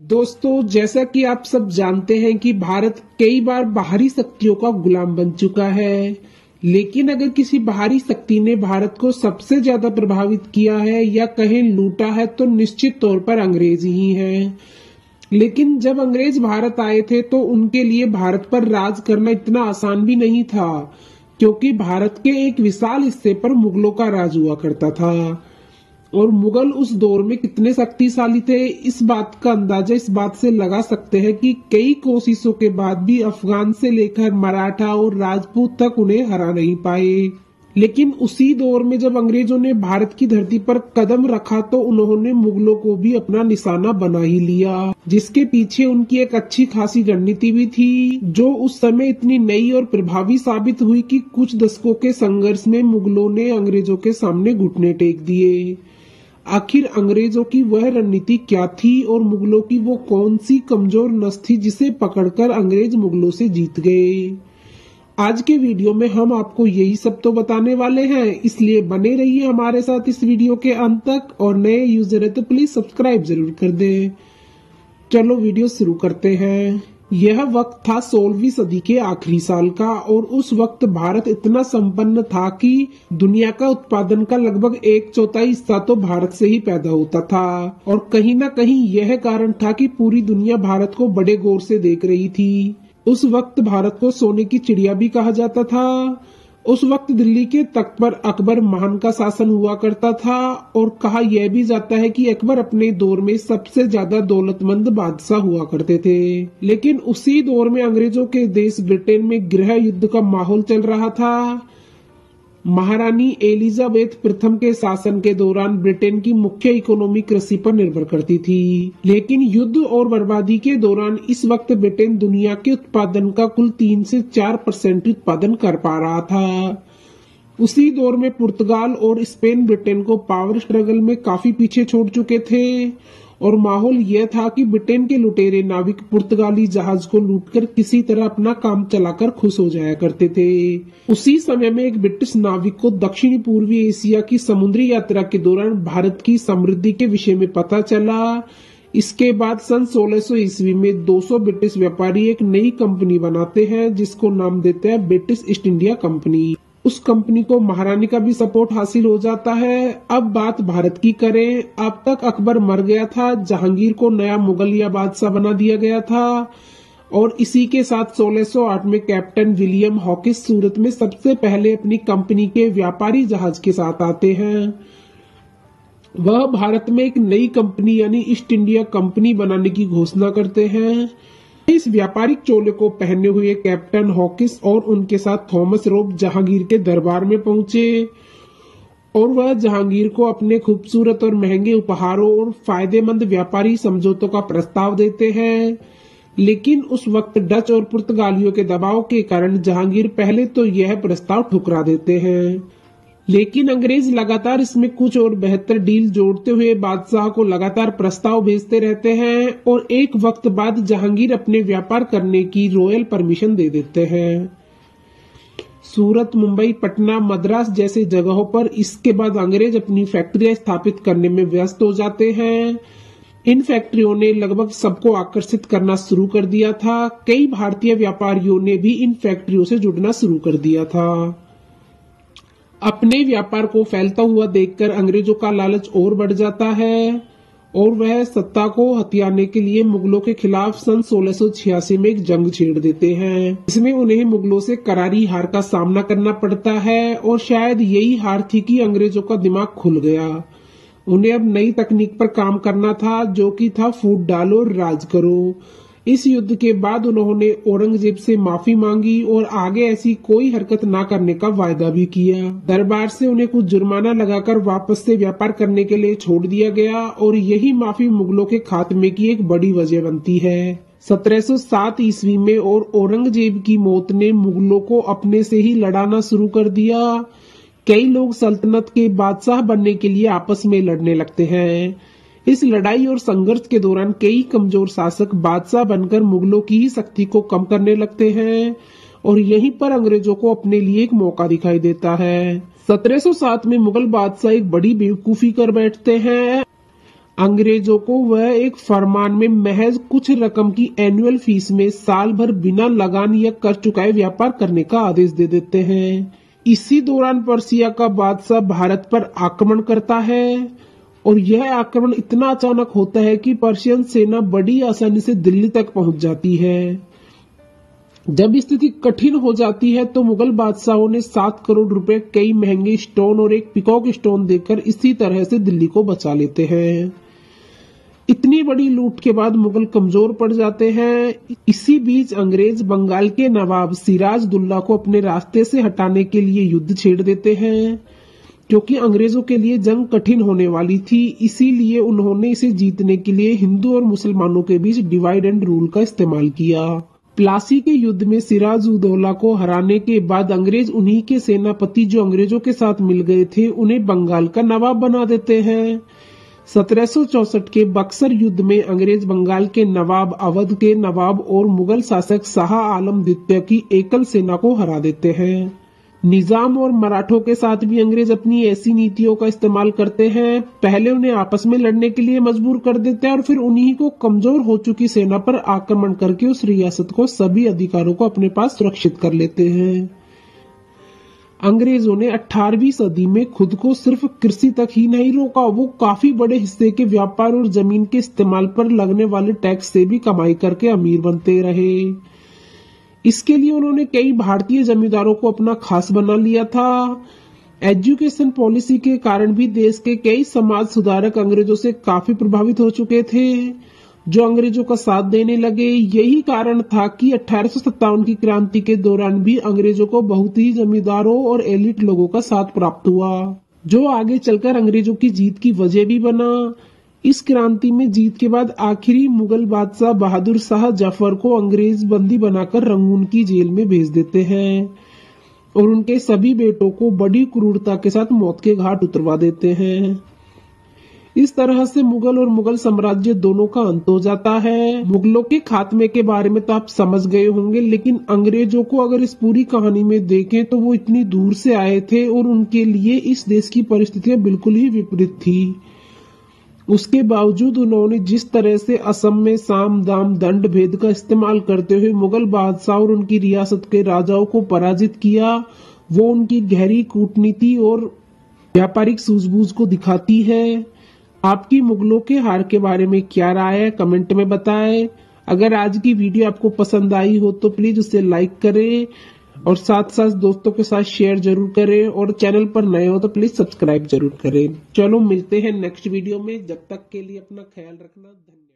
दोस्तों, जैसा कि आप सब जानते हैं कि भारत कई बार बाहरी शक्तियों का गुलाम बन चुका है। लेकिन अगर किसी बाहरी शक्ति ने भारत को सबसे ज्यादा प्रभावित किया है या कहें लूटा है तो निश्चित तौर पर अंग्रेज ही हैं। लेकिन जब अंग्रेज भारत आए थे तो उनके लिए भारत पर राज करना इतना आसान भी नहीं था, क्योंकि भारत के एक विशाल हिस्से पर मुगलों का राज हुआ करता था। और मुगल उस दौर में कितने शक्तिशाली थे, इस बात का अंदाजा इस बात से लगा सकते हैं कि कई कोशिशों के बाद भी अफगान से लेकर मराठा और राजपूत तक उन्हें हरा नहीं पाए। लेकिन उसी दौर में जब अंग्रेजों ने भारत की धरती पर कदम रखा तो उन्होंने मुगलों को भी अपना निशाना बना ही लिया, जिसके पीछे उनकी एक अच्छी खासी रणनीति भी थी, जो उस समय इतनी नई और प्रभावी साबित हुई कि कुछ दशकों के संघर्ष में मुगलों ने अंग्रेजों के सामने घुटने टेक दिए। आखिर अंग्रेजों की वह रणनीति क्या थी और मुगलों की वो कौन सी कमजोर नस थी जिसे पकड़कर अंग्रेज मुगलों से जीत गए। आज के वीडियो में हम आपको यही सब तो बताने वाले हैं, इसलिए बने रहिए हमारे साथ इस वीडियो के अंत तक। और नए यूजर है तो प्लीज सब्सक्राइब जरूर कर दें। चलो वीडियो शुरू करते हैं। यह वक्त था 16वीं सदी के आखिरी साल का, और उस वक्त भारत इतना संपन्न था कि दुनिया का उत्पादन का लगभग 1/4 हिस्सा तो भारत से ही पैदा होता था। और कहीं ना कहीं यह कारण था कि पूरी दुनिया भारत को बड़े गौर से देख रही थी। उस वक्त भारत को सोने की चिड़िया भी कहा जाता था। उस वक्त दिल्ली के तख्त पर अकबर महान का शासन हुआ करता था, और कहा यह भी जाता है कि अकबर अपने दौर में सबसे ज्यादा दौलतमंद बादशाह हुआ करते थे। लेकिन उसी दौर में अंग्रेजों के देश ब्रिटेन में गृह युद्ध का माहौल चल रहा था। महारानी एलिजाबेथ प्रथम के शासन के दौरान ब्रिटेन की मुख्य इकोनॉमी कृषि पर निर्भर करती थी। लेकिन युद्ध और बर्बादी के दौरान इस वक्त ब्रिटेन दुनिया के उत्पादन का कुल 3 से 4% उत्पादन कर पा रहा था। उसी दौर में पुर्तगाल और स्पेन ब्रिटेन को पावर स्ट्रगल में काफी पीछे छोड़ चुके थे, और माहौल यह था कि ब्रिटेन के लुटेरे नाविक पुर्तगाली जहाज को लूटकर किसी तरह अपना काम चलाकर खुश हो जाया करते थे। उसी समय में एक ब्रिटिश नाविक को दक्षिणी पूर्वी एशिया की समुद्री यात्रा के दौरान भारत की समृद्धि के विषय में पता चला। इसके बाद सन 1600 ईस्वी में 200 ब्रिटिश व्यापारी एक नई कंपनी बनाते हैं, जिसको नाम देते हैं ब्रिटिश ईस्ट इंडिया कंपनी। उस कंपनी को महारानी का भी सपोर्ट हासिल हो जाता है। अब बात भारत की करें। अब तक अकबर मर गया था, जहांगीर को नया मुगलिया बादशाह बना दिया गया था, और इसी के साथ 1608 में कैप्टन विलियम हॉकिस सूरत में सबसे पहले अपनी कंपनी के व्यापारी जहाज के साथ आते हैं। वह भारत में एक नई कंपनी यानी ईस्ट इंडिया कंपनी बनाने की घोषणा करते हैं। इस व्यापारिक चोले को पहने हुए कैप्टन हॉकिस और उनके साथ थॉमस रोब जहांगीर के दरबार में पहुंचे, और वह जहांगीर को अपने खूबसूरत और महंगे उपहारों और फायदेमंद व्यापारी समझौतों का प्रस्ताव देते हैं। लेकिन उस वक्त डच और पुर्तगालियों के दबाव के कारण जहांगीर पहले तो यह प्रस्ताव ठुकरा देते हैं। लेकिन अंग्रेज लगातार इसमें कुछ और बेहतर डील जोड़ते हुए बादशाह को लगातार प्रस्ताव भेजते रहते हैं, और एक वक्त बाद जहांगीर अपने व्यापार करने की रॉयल परमिशन दे देते हैं। सूरत, मुंबई, पटना, मद्रास जैसे जगहों पर इसके बाद अंग्रेज अपनी फैक्ट्रियां स्थापित करने में व्यस्त हो जाते हैं। इन फैक्ट्रियों ने लगभग सबको आकर्षित करना शुरू कर दिया था। कई भारतीय व्यापारियों ने भी इन फैक्ट्रियों से जुड़ना शुरू कर दिया था। अपने व्यापार को फैलता हुआ देखकर अंग्रेजों का लालच और बढ़ जाता है, और वह सत्ता को हथियाने के लिए मुगलों के खिलाफ सन 1686 में एक जंग छेड़ देते हैं। इसमें उन्हें मुगलों से करारी हार का सामना करना पड़ता है, और शायद यही हार थी कि अंग्रेजों का दिमाग खुल गया। उन्हें अब नई तकनीक पर काम करना था, जो कि था फूट डालो और राज करो। इस युद्ध के बाद उन्होंने औरंगजेब से माफी मांगी और आगे ऐसी कोई हरकत न करने का वायदा भी किया। दरबार से उन्हें कुछ जुर्माना लगाकर वापस से व्यापार करने के लिए छोड़ दिया गया, और यही माफी मुगलों के खात्मे की एक बड़ी वजह बनती है। 1707 ईस्वी में और औरंगजेब की मौत ने मुगलों को अपने से ही लड़ाना शुरू कर दिया। कई लोग सल्तनत के बादशाह बनने के लिए आपस में लड़ने लगते हैं। इस लड़ाई और संघर्ष के दौरान कई कमजोर शासक बादशाह बनकर मुगलों की शक्ति को कम करने लगते हैं, और यहीं पर अंग्रेजों को अपने लिए एक मौका दिखाई देता है। 1707 में मुगल बादशाह एक बड़ी बेवकूफी कर बैठते हैं। अंग्रेजों को वह एक फरमान में महज कुछ रकम की एनुअल फीस में साल भर बिना लगान या कर चुकाए व्यापार करने का आदेश दे देते हैं। इसी दौरान पर्सिया का बादशाह भारत पर आक्रमण करता है और यह आक्रमण इतना अचानक होता है कि पर्शियन सेना बड़ी आसानी से दिल्ली तक पहुंच जाती है। जब स्थिति कठिन हो जाती है तो मुगल बादशाहों ने 7 करोड़ रुपए, कई महंगे स्टोन और एक पिकॉक स्टोन देकर इसी तरह से दिल्ली को बचा लेते हैं। इतनी बड़ी लूट के बाद मुगल कमजोर पड़ जाते हैं। इसी बीच अंग्रेज बंगाल के नवाब सिराजुद्दौला को अपने रास्ते से हटाने के लिए युद्ध छेड़ देते हैं। क्योंकि अंग्रेजों के लिए जंग कठिन होने वाली थी, इसीलिए उन्होंने इसे जीतने के लिए हिंदू और मुसलमानों के बीच डिवाइड एंड रूल का इस्तेमाल किया। प्लासी के युद्ध में सिराजुद्दौला को हराने के बाद अंग्रेज उन्हीं के सेनापति जो अंग्रेजों के साथ मिल गए थे उन्हें बंगाल का नवाब बना देते हैं। 1764 के बक्सर युद्ध में अंग्रेज बंगाल के नवाब, अवध के नवाब और मुगल शासक शाह आलम द्वितीय की एकल सेना को हरा देते हैं। निजाम और मराठों के साथ भी अंग्रेज अपनी ऐसी नीतियों का इस्तेमाल करते हैं। पहले उन्हें आपस में लड़ने के लिए मजबूर कर देते हैं और फिर उन्हीं को कमजोर हो चुकी सेना पर आक्रमण करके उस रियासत को सभी अधिकारों को अपने पास सुरक्षित कर लेते हैं। अंग्रेजों ने 18वीं सदी में खुद को सिर्फ कृषि तक ही नहीं रोका, वो काफी बड़े हिस्से के व्यापार और जमीन के इस्तेमाल पर लगने वाले टैक्स से भी कमाई करके अमीर बनते रहे। इसके लिए उन्होंने कई भारतीय जमींदारों को अपना खास बना लिया था। एजुकेशन पॉलिसी के कारण भी देश के कई समाज सुधारक अंग्रेजों से काफी प्रभावित हो चुके थे, जो अंग्रेजों का साथ देने लगे। यही कारण था कि 1857 की क्रांति के दौरान भी अंग्रेजों को बहुत ही जमींदारों और एलिट लोगों का साथ प्राप्त हुआ, जो आगे चलकर अंग्रेजों की जीत की वजह भी बना। इस क्रांति में जीत के बाद आखिरी मुगल बादशाह बहादुर शाह जफर को अंग्रेज बंदी बनाकर रंगून की जेल में भेज देते हैं और उनके सभी बेटों को बड़ी क्रूरता के साथ मौत के घाट उतरवा देते हैं। इस तरह से मुगल और मुगल साम्राज्य दोनों का अंत हो जाता है। मुगलों के खात्मे के बारे में तो आप समझ गए होंगे, लेकिन अंग्रेजों को अगर इस पूरी कहानी में देखें तो वो इतनी दूर से आए थे और उनके लिए इस देश की परिस्थितियां बिल्कुल ही विपरीत थी। उसके बावजूद उन्होंने जिस तरह से असम में साम दाम दंड भेद का इस्तेमाल करते हुए मुगल बादशाह और उनकी रियासत के राजाओं को पराजित किया, वो उनकी गहरी कूटनीति और व्यापारिक सूझबूझ को दिखाती है। आपकी मुगलों के हार के बारे में क्या राय है, कमेंट में बताएं। अगर आज की वीडियो आपको पसंद आई हो तो प्लीज उसे लाइक करें और साथ साथ दोस्तों के साथ शेयर जरूर करें, और चैनल पर नए हो तो प्लीज सब्सक्राइब जरूर करें। चलो मिलते हैं नेक्स्ट वीडियो में, जब तक के लिए अपना ख्याल रखना। धन्यवाद।